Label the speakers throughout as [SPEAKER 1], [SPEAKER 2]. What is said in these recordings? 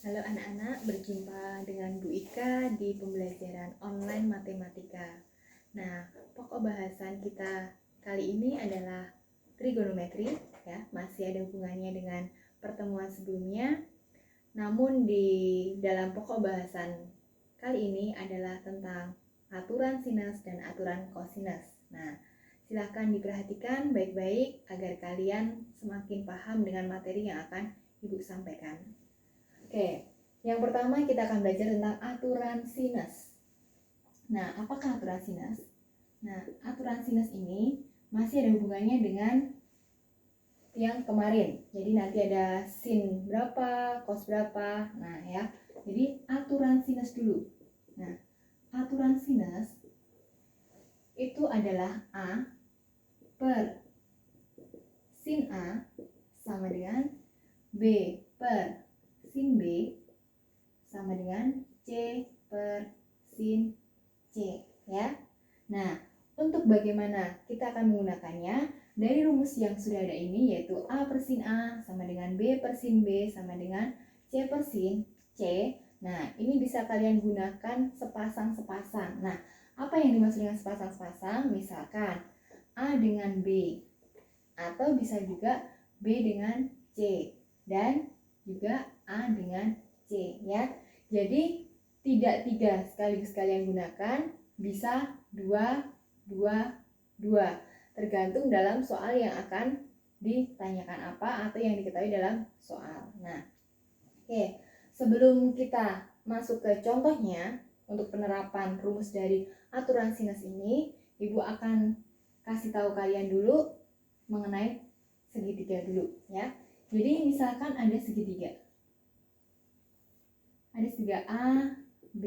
[SPEAKER 1] Halo anak-anak, berjumpa dengan Bu Ika di pembelajaran online matematika. Nah, pokok bahasan kita kali ini adalah trigonometri, ya, masih ada hubungannya dengan pertemuan sebelumnya. Namun di dalam pokok bahasan kali ini adalah tentang aturan sinus dan aturan kosinus. Nah, silakan diperhatikan baik-baik agar kalian semakin paham dengan materi yang akan Ibu sampaikan. Oke, yang pertama kita akan belajar tentang aturan sinus. Nah, apakah aturan sinus? Nah, aturan sinus ini masih ada hubungannya dengan yang kemarin. Jadi nanti ada sin berapa, cos berapa. Nah, ya. Jadi aturan sinus dulu. Nah, aturan sinus itu adalah A per sin A sama dengan B per sin B sama dengan C per sin C, ya. Nah, untuk bagaimana kita akan menggunakannya, dari rumus yang sudah ada ini, yaitu A per sin A sama dengan B per sin B sama dengan C per sin C. Nah, ini bisa kalian gunakan sepasang-sepasang. Nah, apa yang dimaksud dengan sepasang-sepasang? Misalkan A dengan B, atau bisa juga B dengan C, dan juga A dengan C, ya. Jadi tidak 3 sekaligus kalian gunakan, bisa 2, 2, 2, tergantung dalam soal yang akan ditanyakan apa atau yang diketahui dalam soal. Nah, oke, sebelum kita masuk ke contohnya untuk penerapan rumus dari aturan sinus ini, Ibu akan kasih tahu kalian dulu mengenai segitiga dulu, ya. Jadi misalkan ada segitiga. Ada segitiga A, B,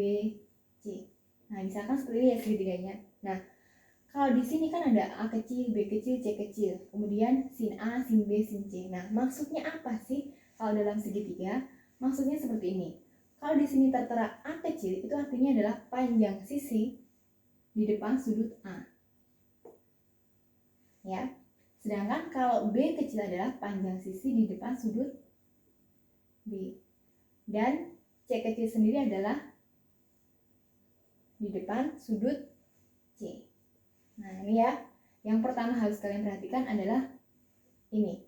[SPEAKER 1] C. Nah, misalkan seperti ini ya segitiganya. Nah, kalau di sini kan ada A kecil, B kecil, C kecil. Kemudian sin A, sin B, sin C. Nah, maksudnya apa sih kalau dalam segitiga? Maksudnya seperti ini. Kalau di sini tertera A kecil, itu artinya adalah panjang sisi di depan sudut A. Ya. Sedangkan kalau B kecil adalah panjang sisi di depan sudut B. Dan C kecil sendiri adalah di depan sudut C. Nah, ini ya. Yang pertama harus kalian perhatikan adalah ini.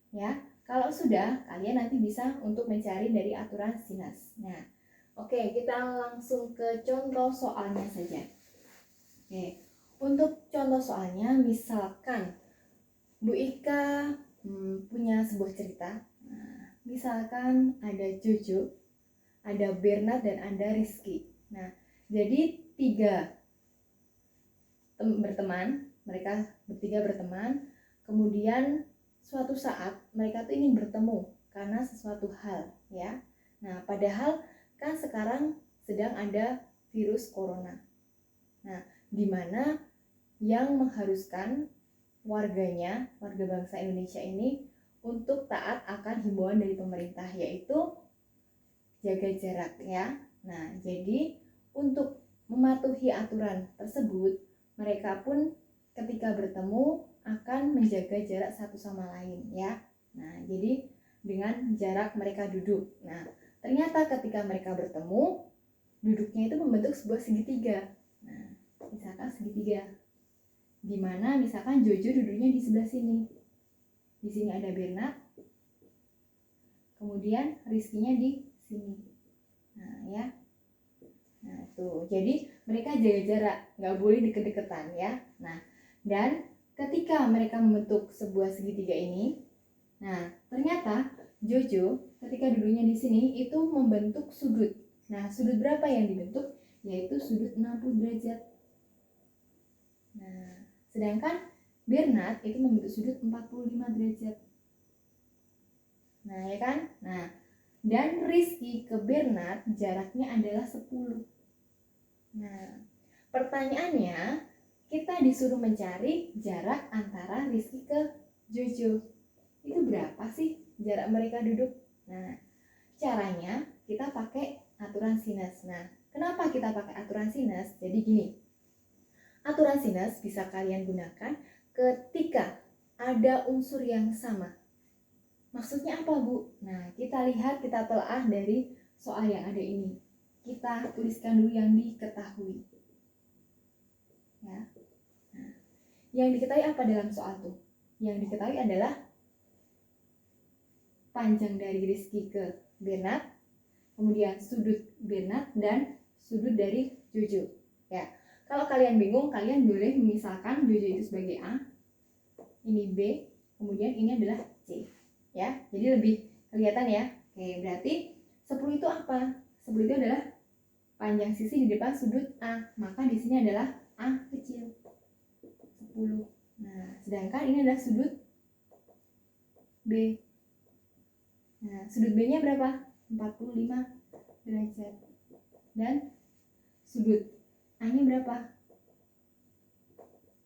[SPEAKER 1] Ya. Kalau sudah, kalian nanti bisa untuk mencari dari aturan sinus. Nah, oke, kita langsung ke contoh soalnya saja. Oke. Untuk contoh soalnya, misalkan Bu Ika punya sebuah cerita. Nah, misalkan ada Jojo, ada Bernard, dan ada Rizky. Nah, jadi 3 berteman, mereka bertiga berteman. Kemudian suatu saat mereka tuh ingin bertemu karena sesuatu hal, ya. Nah, padahal kan sekarang sedang ada virus corona. Nah, di mana yang mengharuskan warganya, warga bangsa Indonesia ini untuk taat akan himbauan dari pemerintah, yaitu jaga jarak, ya. Nah, jadi untuk mematuhi aturan tersebut, mereka pun ketika bertemu akan menjaga jarak satu sama lain, ya. Nah, jadi dengan jarak mereka duduk. Nah, ternyata ketika mereka bertemu, duduknya itu membentuk sebuah segitiga. Nah, misalkan segitiga, di mana misalkan Jojo duduknya di sebelah sini. Di sini ada Bernard. Kemudian Rizky-nya di sini. Nah, ya. Nah, tuh. Jadi mereka jaga jarak, nggak boleh deket-deketan, ya. Nah, dan ketika mereka membentuk sebuah segitiga ini, nah, ternyata Jojo ketika duduknya di sini itu membentuk sudut. Nah, sudut berapa yang dibentuk? Yaitu sudut 60 derajat. Nah, sedangkan Bernard itu membentuk sudut 45 derajat. Nah, ya kan? Nah, dan Rizky ke Bernard jaraknya adalah 10. Nah, pertanyaannya, kita disuruh mencari jarak antara Rizky ke Jojo. Itu berapa sih jarak mereka duduk? Nah, caranya kita pakai aturan sinus. Nah, kenapa kita pakai aturan sinus? Jadi gini, aturan sinus bisa kalian gunakan ketika ada unsur yang sama. Maksudnya apa, Bu? Nah, kita lihat, kita telah dari soal yang ada ini. Kita tuliskan dulu yang diketahui. Ya. Nah, yang diketahui apa dalam soal tuh? Yang diketahui adalah panjang dari Rizky ke Bernard, kemudian sudut Bernard dan sudut dari Jojo. Ya. Kalau kalian bingung, kalian boleh memisahkan Jojo itu sebagai A, ini B, kemudian ini adalah C. Ya, jadi lebih kelihatan ya. Oke, berarti 10 itu apa? 10 itu adalah panjang sisi di depan sudut A, maka di sini adalah A kecil 10. Nah, sedangkan ini adalah sudut B. Nah, sudut B-nya berapa? 45 derajat. Dan sudut A-nya berapa?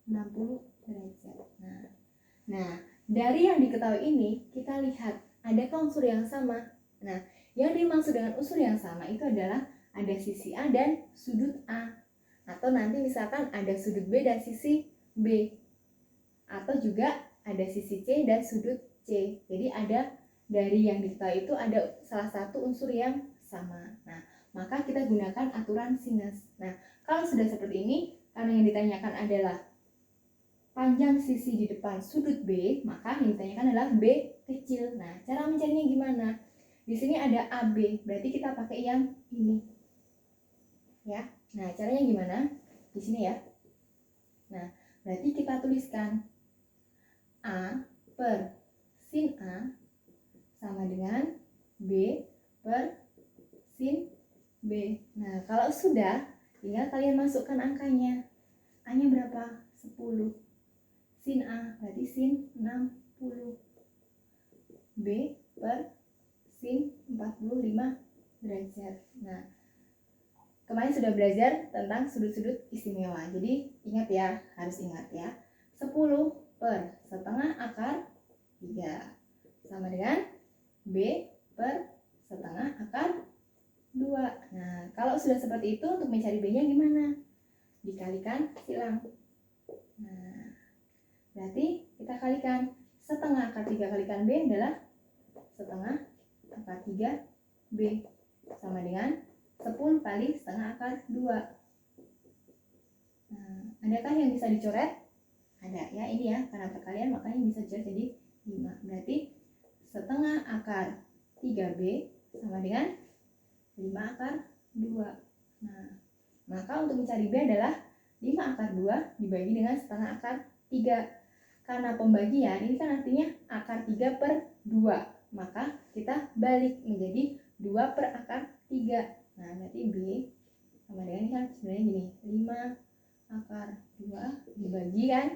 [SPEAKER 1] 60 derajat. Nah, dari yang diketahui ini, kita lihat, adakah unsur yang sama? Nah, yang dimaksud dengan unsur yang sama itu adalah ada sisi A dan sudut A. Atau nanti misalkan ada sudut B dan sisi B. Atau juga ada sisi C dan sudut C. Jadi ada dari yang diketahui itu ada salah satu unsur yang sama. Nah, maka kita gunakan aturan sinus. Nah, kalau sudah seperti ini, karena yang ditanyakan adalah panjang sisi di depan sudut B, maka yang ditanyakan adalah B kecil. Nah, cara mencarinya gimana? Di sini ada AB, berarti kita pakai yang ini. Ya. Nah, caranya gimana? Di sini ya. Nah, berarti kita tuliskan A per sin A sama dengan B per sin B. Nah, kalau sudah, tinggal kalian masukkan angkanya. A-nya berapa? 10. Sin A berarti sin 60. B per sin 45 derajat. Nah, kemarin sudah belajar tentang sudut-sudut istimewa. Jadi ingat ya, harus ingat ya. 10 per setengah akar 3 sama dengan B per setengah akar 2. Nah, kalau sudah seperti itu, untuk mencari B-nya gimana? Dikalikan silang. Nah, berarti kita kalikan setengah akar 3 kalikan B adalah setengah akar 3 B sama dengan 10 kali setengah akar 2. Nah, adakah yang bisa dicoret? Ada ya, ini ya, karena perkalian makanya bisa dicoret jadi 5. Berarti setengah akar 3B sama dengan 5 akar 2. Nah, maka untuk mencari B adalah 5 akar 2 dibagi dengan setengah akar 3. Karena pembagian ini kan artinya akar 3 per 2, maka kita balik menjadi 2 per akar 3. Nah, berarti B sama dengan ini kan sebenarnya gini, 5 akar 2 dibagi kan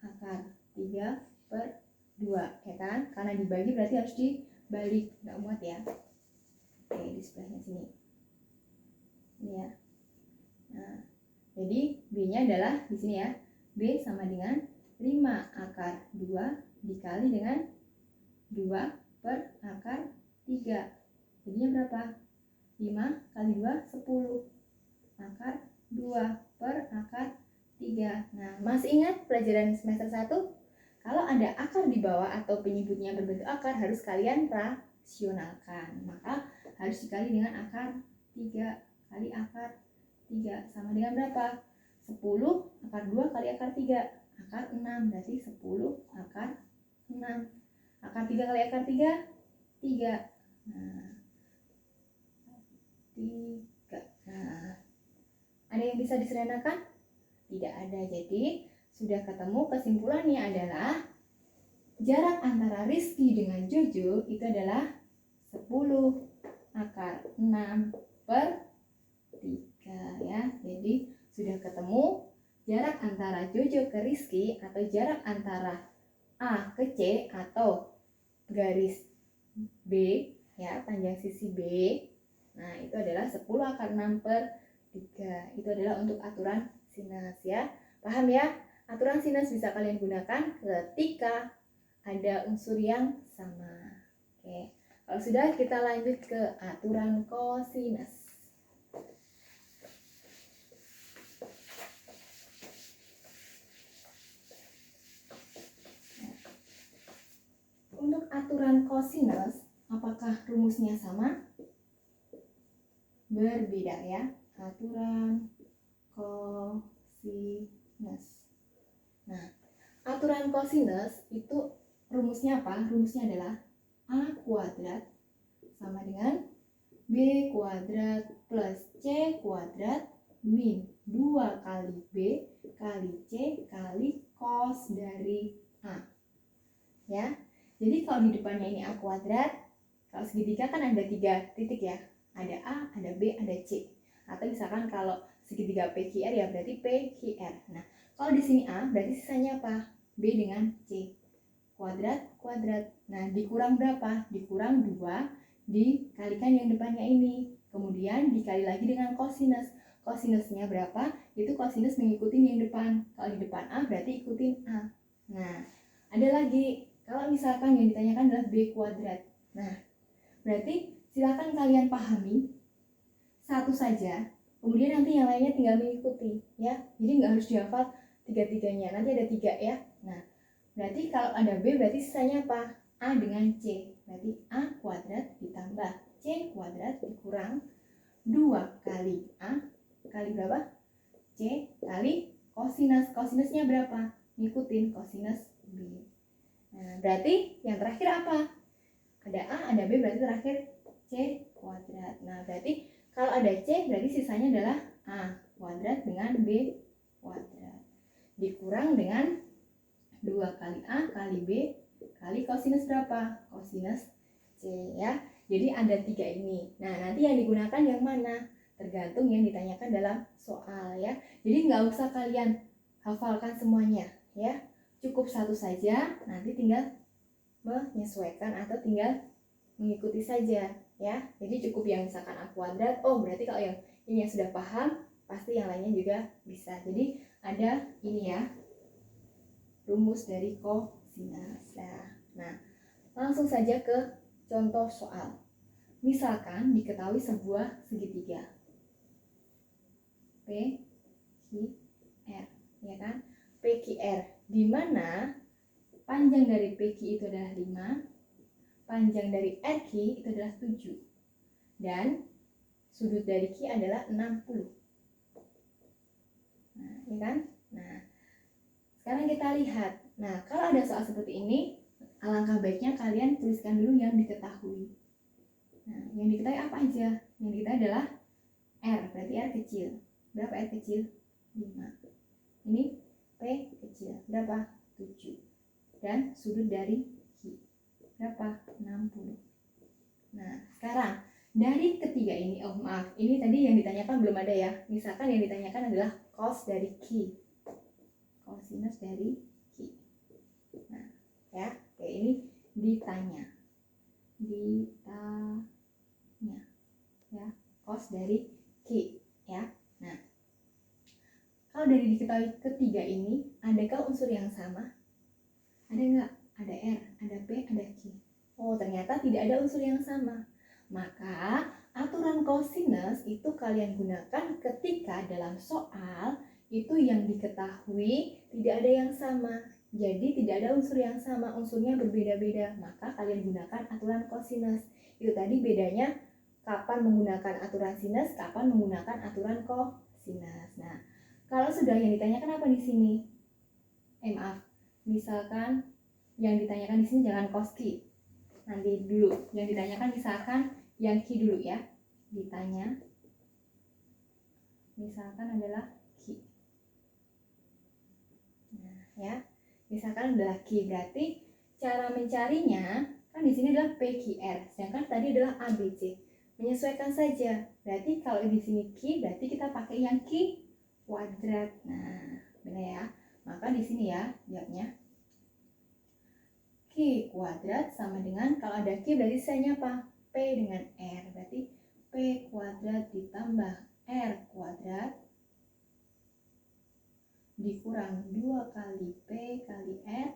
[SPEAKER 1] akar 3 per 2, ya kan? Karena dibagi berarti harus dibalik, nggak muat ya. Oke, di sebelahnya sini. Ini ya. Nah, jadi B-nya adalah di sini ya. B sama dengan 5 akar 2 dikali dengan 2 per akar 3. Jadinya berapa? 5 kali 2, 10. Akar 2 per akar 3. Nah, masih ingat pelajaran semester 1? Kalau ada akar di bawah atau penyebutnya berbentuk akar, harus kalian rasionalkan. Maka harus dikali dengan akar 3 kali akar 3. Sama dengan berapa? 10 akar 2 kali akar 3. Akar 6, berarti 10 akar 6. Akar 3 kali akar 3, 3. Nah, 3. Nah, ada yang bisa diseranakan? Tidak ada. Jadi, sudah ketemu, kesimpulannya adalah jarak antara Rizky dengan Jojo itu adalah 10 akar 6 per 3 ya. Jadi, sudah ketemu jarak antara Jojo ke Rizky atau jarak antara A ke C atau garis B ya, panjang sisi B. Nah, itu adalah 10 akar 6 per 3. Itu adalah untuk aturan sinus ya. Paham ya? Aturan sinus bisa kalian gunakan ketika ada unsur yang sama. Oke. Kalau sudah, kita lanjut ke aturan kosinus. Untuk aturan kosinus, apakah rumusnya sama? Berbeda ya, aturan kosinus. Nah, aturan kosinus itu rumusnya apa? Rumusnya adalah A kuadrat sama dengan B kuadrat plus C kuadrat min 2 kali B kali C kali cos dari A. Ya, jadi kalau di depannya ini A kuadrat, kalau segitiga kan ada 3 titik ya. Ada A, ada B, ada C. Atau misalkan kalau segitiga PQR ya berarti PQR. Nah, kalau di sini A berarti sisanya apa? B dengan C. Kuadrat, kuadrat. Nah, dikurang berapa? Dikurang 2, dikalikan yang depannya ini. Kemudian dikali lagi dengan kosinus. Kosinusnya berapa? Itu kosinus mengikuti yang depan. Kalau di depan A berarti ikutin A. Nah, ada lagi. Kalau misalkan yang ditanyakan adalah B kuadrat. Nah, berarti silakan kalian pahami satu saja, kemudian nanti yang lainnya tinggal mengikuti ya. Jadi nggak harus dihafal tiga-tiganya, nanti ada 3 ya. Nah, berarti kalau ada B berarti sisanya apa? A dengan C. Berarti A kuadrat ditambah C kuadrat dikurang 2 kali A kali berapa? C kali kosinus. Kosinusnya berapa? Ngikutin kosinus B. Nah, berarti yang terakhir apa? Ada A, ada B, berarti terakhir C kuadrat. Nah, berarti kalau ada C, berarti sisanya adalah A kuadrat dengan B kuadrat. Dikurang dengan 2 kali A kali B kali kosinus berapa? Kosinus C ya. Jadi ada 3 ini. Nah, nanti yang digunakan yang mana? Tergantung yang ditanyakan dalam soal ya. Jadi nggak usah kalian hafalkan semuanya ya. Cukup satu saja, nanti tinggal menyesuaikan atau tinggal mengikuti saja ya. Jadi cukup yang misalkan A kuadrat, oh berarti kalau yang ini yang sudah paham, pasti yang lainnya juga bisa. Jadi ada ini ya, rumus dari kosinus. Nah, langsung saja ke contoh soal. Misalkan diketahui sebuah segitiga PQR, ya kan? PQR, di mana panjang dari PQ itu adalah 5, panjang dari RQ itu adalah 7, dan sudut dari Q adalah 60. Nah, ya kan? Nah, sekarang kita lihat. Nah, kalau ada soal seperti ini, alangkah baiknya kalian tuliskan dulu yang diketahui. Nah, yang diketahui apa aja? Yang diketahui adalah R, berarti R kecil. Berapa R kecil? 5. Ini P kecil. Berapa? 7. Dan sudut dari Q. Berapa? 60. Nah, sekarang dari ketiga ini, oh maaf, ini tadi yang ditanyakan belum ada ya. Misalkan yang ditanyakan adalah cos dari Q. Kosinus dari Q. Nah, ya, kayak ini ditanya. Ya, cos dari Q, ya. Nah, kalau dari diketahui ketiga ini, adakah unsur yang sama? Ada nggak? Ada R, ada P, ada Q. Oh, ternyata tidak ada unsur yang sama. Maka, aturan kosinus itu kalian gunakan ketika dalam soal itu yang diketahui tidak ada yang sama. Jadi tidak ada unsur yang sama, unsurnya berbeda-beda. Maka kalian gunakan aturan kosinus. Itu tadi bedanya kapan menggunakan aturan sinus, kapan menggunakan aturan kosinus. Nah, kalau sudah yang ditanyakan apa di sini? Maaf, misalkan yang ditanyakan di sini jangan cos Q. Nanti dulu, yang ditanyakan misalkan yang Q dulu ya. Ditanya, misalkan adalah Q. Nah, ya. Misalkan adalah Q, berarti cara mencarinya kan di sini adalah PQR, sedangkan tadi adalah ABC. Menyesuaikan saja. Berarti kalau di sini Q, berarti kita pakai yang Q kuadrat. Nah, benar ya. Maka di sini ya jawabnya Q kuadrat sama dengan, kalau ada Q berarti sisanya apa? P dengan R. Berarti P kuadrat ditambah R kuadrat dikurang 2 kali P kali R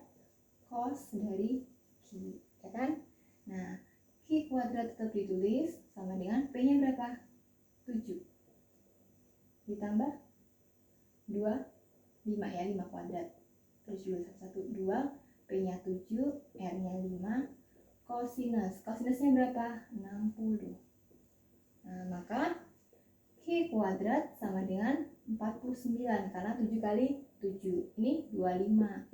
[SPEAKER 1] cos dari Q, ya kan? Nah, Q kuadrat tetap ditulis sama dengan P-nya berapa? 7 ditambah 2, 5 ya, 5 kuadrat. Terus dulu 1, 2, P-nya 7, R-nya 5, kosinus. Kosinusnya berapa? 60. Nah, maka Q kuadrat sama dengan 49 karena 7 kali 7 ini 25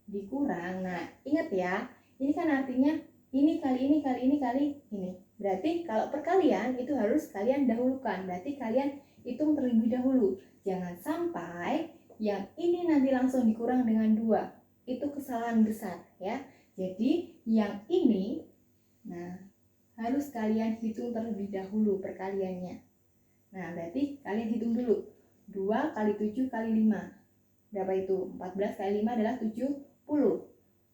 [SPEAKER 1] dikurang. Nah, ingat ya, ini kan artinya ini kali ini kali ini kali ini. Berarti kalau perkalian itu harus kalian dahulukan. Berarti kalian hitung terlebih dahulu. Jangan sampai yang ini nanti langsung dikurang dengan 2. Itu kesalahan besar ya. Jadi yang ini harus kalian hitung terlebih dahulu perkaliannya. Nah, berarti kalian hitung dulu. 2 kali 7 kali 5. Berapa itu? 14 kali 5 adalah 70.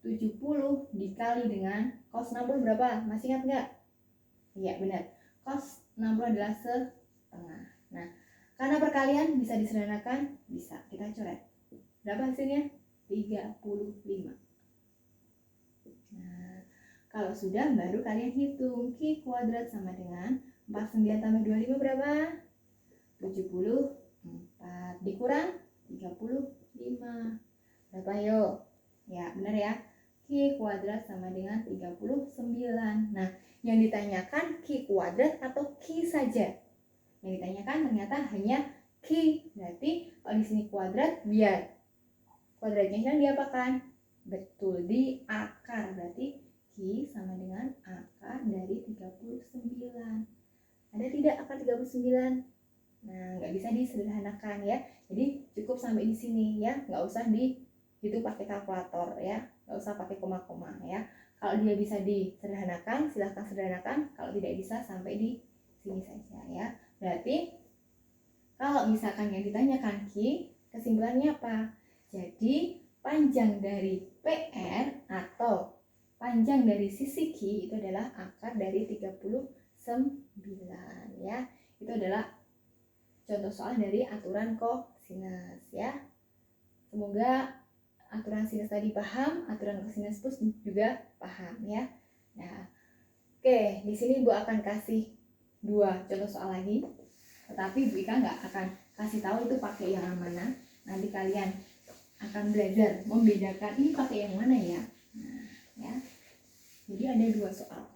[SPEAKER 1] 70 dikali dengan cos 60 berapa? Masih ingat nggak? Iya, benar. Cos 60 adalah setengah. Nah, karena perkalian bisa disederhanakan, bisa. Kita coret. Berapa hasilnya? 35. Nah, kalau sudah baru kalian hitung. Q kuadrat sama dengan 49 tambah 25 berapa? 74 dikurang 35 berapa yuk? Ya benar ya, Q kuadrat sama dengan 39. Nah, yang ditanyakan Q kuadrat atau Q saja? Yang ditanyakan ternyata hanya Q. Berarti kalau di sini kuadrat, biar kuadratnya yang diapakan? Betul, di akar. Berarti Q sama dengan akar dari 39. Ada tidak akar 39? Nah, nggak bisa disederhanakan ya. Jadi cukup sampai di sini ya, nggak usah dihitung pakai kalkulator ya, nggak usah pakai koma-koma ya. Kalau dia bisa disederhanakan, silahkan sederhanakan. Kalau tidak bisa, sampai di sini saja ya. Berarti kalau misalkan yang ditanyakan Q, kesimpulannya apa? Jadi panjang dari PR atau panjang dari sisi Q itu adalah akar dari 39 ya. Itu adalah contoh soal dari aturan kosinus ya. Semoga aturan sinus tadi paham, aturan kosinus plus juga paham ya. Nah, oke, di sini Bu akan kasih 2 contoh soal lagi. Tetapi Bu Ika nggak akan kasih tahu itu pakai yang mana. Nanti kalian akan belajar membedakan ini pakai yang mana ya. Nah, ya. Jadi ada 2 soal.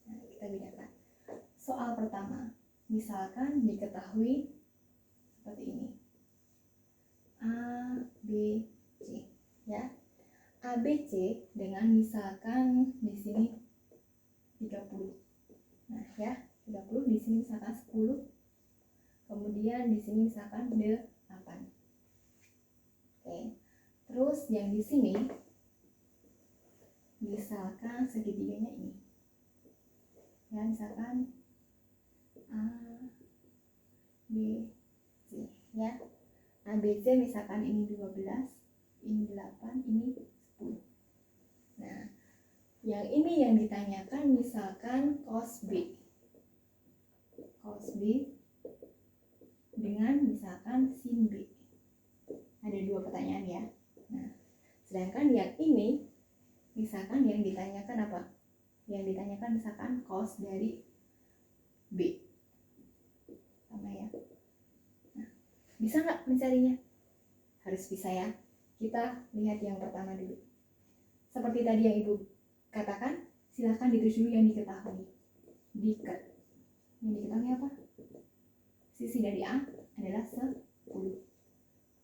[SPEAKER 1] Nah, kita bedakan. Soal pertama. Misalkan diketahui seperti ini. A, B, C ya. A, B, C dengan misalkan di sini 30. Nah, ya, 30 di sini misalkan 10. Kemudian di sini misalkan 8. Oke. Terus yang di sini misalkan segitiganya ini. Ya, misalkan A, B, C ya. A, B, C misalkan ini 12, ini 8, ini 10. Nah, yang ini yang ditanyakan misalkan cos B. Cos B dengan misalkan sin B. Ada 2 pertanyaan ya. Nah, sedangkan yang ini misalkan yang ditanyakan apa? Yang ditanyakan misalkan cos dari B. Sama ya. Nah, bisa nggak mencarinya? Harus bisa ya. Kita lihat yang pertama dulu. Seperti tadi yang Ibu katakan, silahkan ditulis dulu yang diketahui. Diket. Yang diketahui apa? Sisi dari A adalah 10.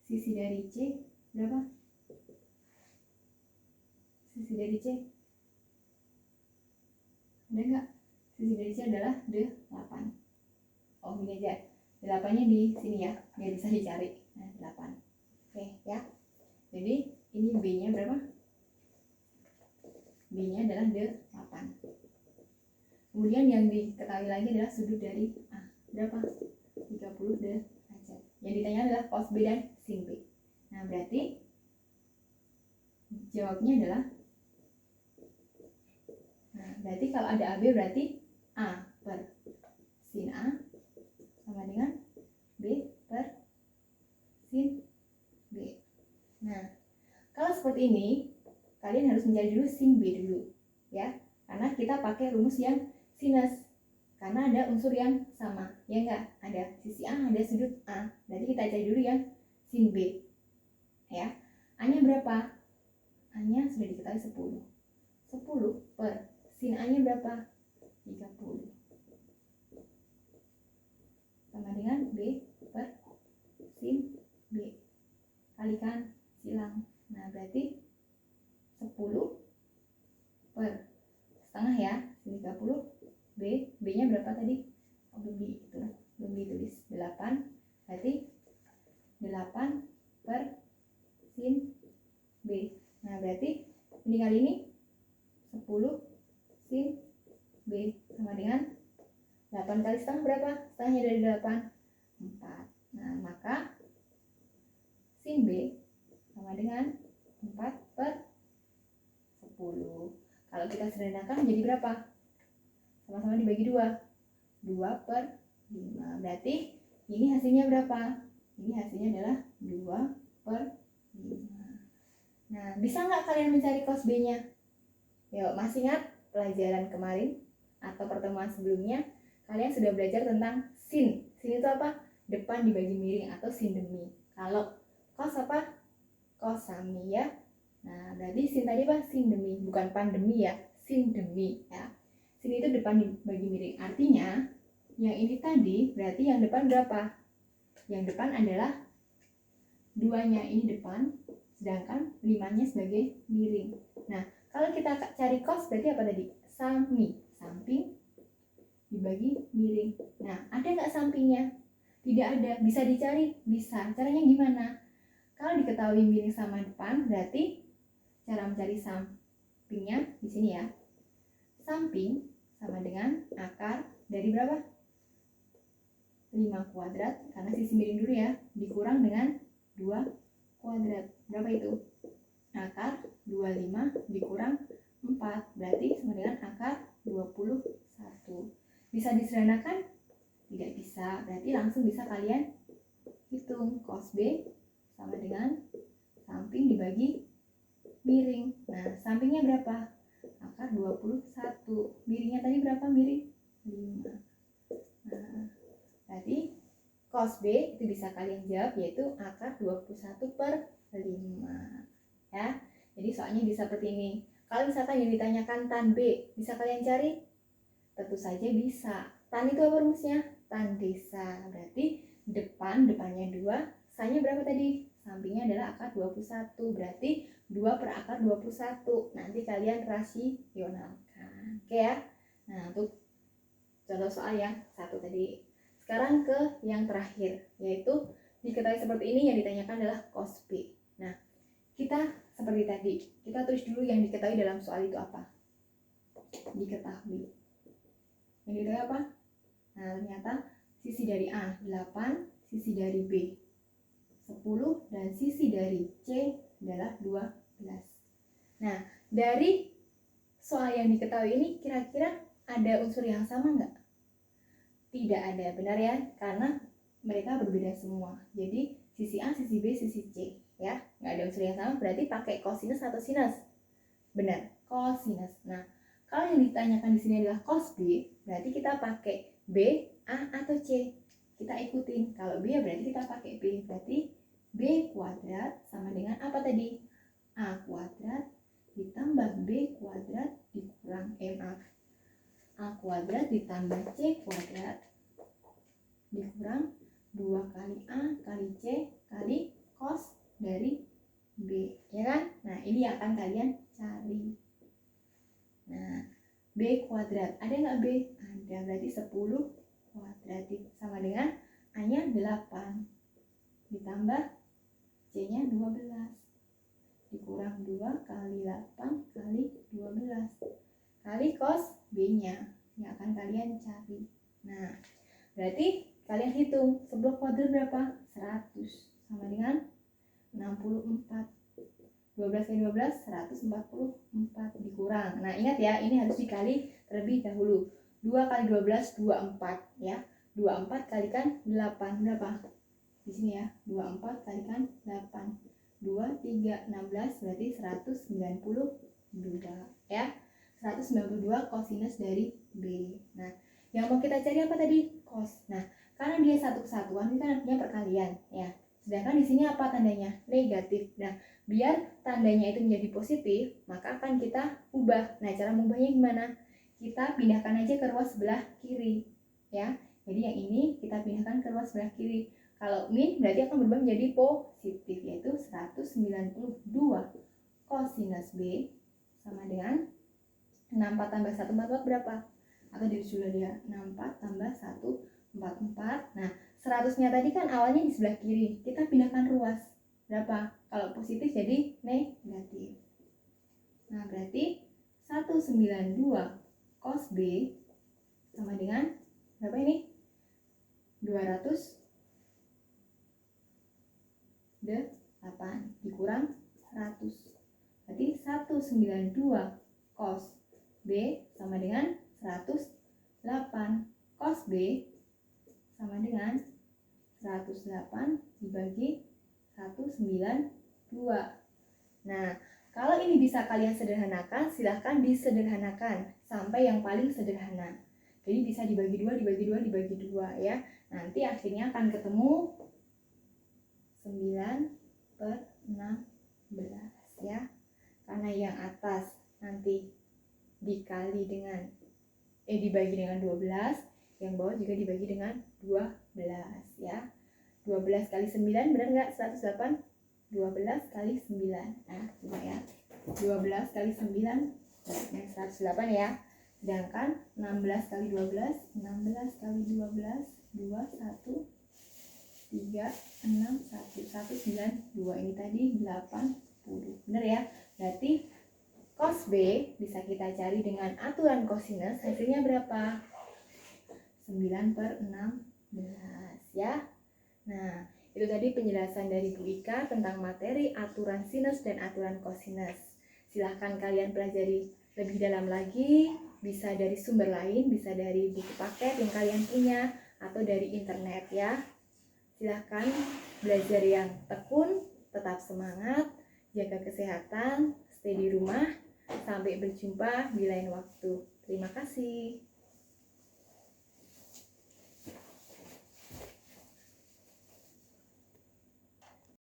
[SPEAKER 1] Sisi dari C berapa? Sisi dari C ada nggak? Sisi dari C adalah 8. Oh, gini aja. 8-nya di sini ya, nggak bisa dicari. Nah, 8. Oke, ya. Jadi, ini B-nya berapa? B-nya adalah 8. Kemudian yang diketahui lagi adalah sudut dari A. Berapa? 30 derajat. Yang ditanya adalah cos B dan sin B. Nah, berarti jawabnya adalah kalau ada AB berarti A per sin A sama dengan B per sin B. Nah, kalau seperti ini, kalian harus mencari dulu sin B dulu, ya. Karena kita pakai rumus yang sinus. Karena ada unsur yang sama, ya enggak? Ada sisi A, ada sudut A. Berarti kita cari dulu yang sin B. Ya. A-nya berapa? A-nya sudah diketahui 10. 10 per sin A nya berapa? 30 sama dengan B per sin B kalikan silang. Nah berarti 10 per setengah ya, sini 30 B nya berapa tadi? Belum ditulis 8, berarti 8 per sin B. Nah berarti ini kali ini 10 sin B sama dengan 8 kali setengah berapa? Setengahnya dari 8 4. Nah maka sin B sama dengan 4 per 10. Kalau kita sederhanakan jadi berapa? Sama-sama dibagi 2 per 5. Berarti ini hasilnya berapa? Ini hasilnya adalah 2 per 5. Nah bisa nggak kalian mencari cos B nya? Yuk, masih ingat pelajaran kemarin atau pertemuan sebelumnya kalian sudah belajar tentang sin. Sin itu apa? Depan dibagi miring atau sin demi. Kalau cos apa? Cos sami ya. Nah berarti sin tadi apa? Sin demi, bukan pandemi ya, sin demi ya. Sin itu depan dibagi miring, artinya yang ini tadi berarti yang depan berapa? Yang depan adalah 2-nya ini depan, sedangkan 5-nya sebagai miring. Nah kalau kita cari cos berarti apa tadi? Sami, samping dibagi miring. Nah ada nggak sampingnya? Tidak ada. Bisa dicari? Bisa. Caranya gimana? Kalau diketahui miring sama depan berarti cara mencari sampingnya di sini ya. Samping sama dengan akar dari berapa? 5 kuadrat, karena sisi miring dulu ya, dikurang dengan 2 kuadrat. Berapa itu? Akar 25 dikurang 4, berarti sama dengan akar 21. Bisa disederhanakan? Tidak bisa, berarti langsung bisa kalian hitung cos B sama dengan samping dibagi miring. Nah sampingnya berapa? Akar 21. Miringnya tadi berapa? Miring 5. Nah berarti cos B itu bisa kalian jawab yaitu akar 21 per 5 ya. Jadi soalnya bisa seperti ini. Kalau misalkan yang ditanyakan tan B, bisa kalian cari? Tentu saja bisa. Tan itu apa rumusnya? Tan desa. Berarti depannya 2, sanya berapa tadi? Sampingnya adalah akar 21. Berarti 2 per akar 21. Nanti kalian rasionalkan. Oke ya. Nah, untuk contoh soal yang satu tadi. Sekarang ke yang terakhir, yaitu diketahui seperti ini yang ditanyakan adalah cos B. Nah, kita seperti tadi, kita tulis dulu yang diketahui dalam soal itu apa? Diketahui. Yang diketahui apa? Nah, ternyata sisi dari A 8, sisi dari B 10, dan sisi dari C adalah 12. Nah, dari soal yang diketahui ini kira-kira ada unsur yang sama nggak? Tidak ada, benar ya? Karena mereka berbeda semua. Jadi sisi A, sisi B, sisi C ya, nggak ada unsur yang sama, berarti pakai kosinus atau sinus? Benar, kosinus. Nah, kalau yang ditanyakan di sini adalah cos B, berarti kita pakai B, A, atau C. Kita ikutin. Kalau B ya berarti kita pakai B. Berarti B kuadrat sama dengan apa tadi? A kuadrat ditambah B kuadrat dikurang A kuadrat ditambah C kuadrat dikurang 2 kali A kali C kali cos dari B, ya kan? Nah, ini yang akan kalian cari. Nah, B kuadrat, ada nggak B? Ada, berarti 10 kuadrat sama dengan A-nya 8 ditambah C-nya 12 dikurang 2 kali 8 kali 12 kali cos B-nya yang akan kalian cari. Nah, berarti kalian hitung 11 kuadrat berapa? 100 sama dengan 64. 12 kali 12, 144 dikurang. Nah, ingat ya, ini harus dikali terlebih dahulu. 2 kali 12, 24 ya. 24 kalikan 8 berapa? Di sini ya, 24 kalikan 8. 2, 3, 16 berarti 192 ya. 192 kosinus dari B. Nah, yang mau kita cari apa tadi? Cos. Nah, karena dia satu kesatuan, ini kan artinya perkalian ya. Sedangkan di sini apa tandanya? Negatif. Nah, biar tandanya itu menjadi positif, maka akan kita ubah. Nah, cara mengubahnya gimana? Kita pindahkan aja ke ruas sebelah kiri, ya. Jadi yang ini kita pindahkan ke ruas sebelah kiri. Kalau min berarti akan berubah menjadi positif, yaitu 192 kosinus B sama dengan 64 tambah 144 berapa? Atau ditulis dulu dia, 64 tambah 144. Nah, 100-nya tadi kan awalnya di sebelah kiri. Kita pindahkan ruas. Berapa? Kalau positif jadi negatif. Nah, berarti 192 cos B sama dengan berapa ini? 208 dikurang 100. Berarti 192 cos B sama dengan 108. Cos B sama dengan 108 dibagi 192. Nah, kalau ini bisa kalian sederhanakan, silahkan disederhanakan sampai yang paling sederhana. Jadi bisa dibagi 2, dibagi 2, dibagi 2 ya. Nanti akhirnya akan ketemu 9/16 ya. Karena yang atas nanti dibagi dengan 12, yang bawah juga dibagi dengan 12 ya. 12 kali 9 benar nggak? 108. 12 kali 9. Nah, coba ya. 12 kali 9 yang 108 ya. Sedangkan 16 kali 12, 16 kali 12, 2, 1, 3, 6, 1, 1, 9, 2. Ini tadi 80. Benar ya? Berarti cos B bisa kita cari dengan aturan kosinus, hasilnya berapa? 9/16 ya. Nah, itu tadi penjelasan dari Bu Ika tentang materi aturan sinus dan aturan kosinus. Silahkan kalian pelajari lebih dalam lagi, bisa dari sumber lain, bisa dari buku paket yang kalian punya, atau dari internet ya. Silahkan belajar yang tekun, tetap semangat, jaga kesehatan, stay di rumah. Sampai berjumpa di lain waktu. Terima kasih.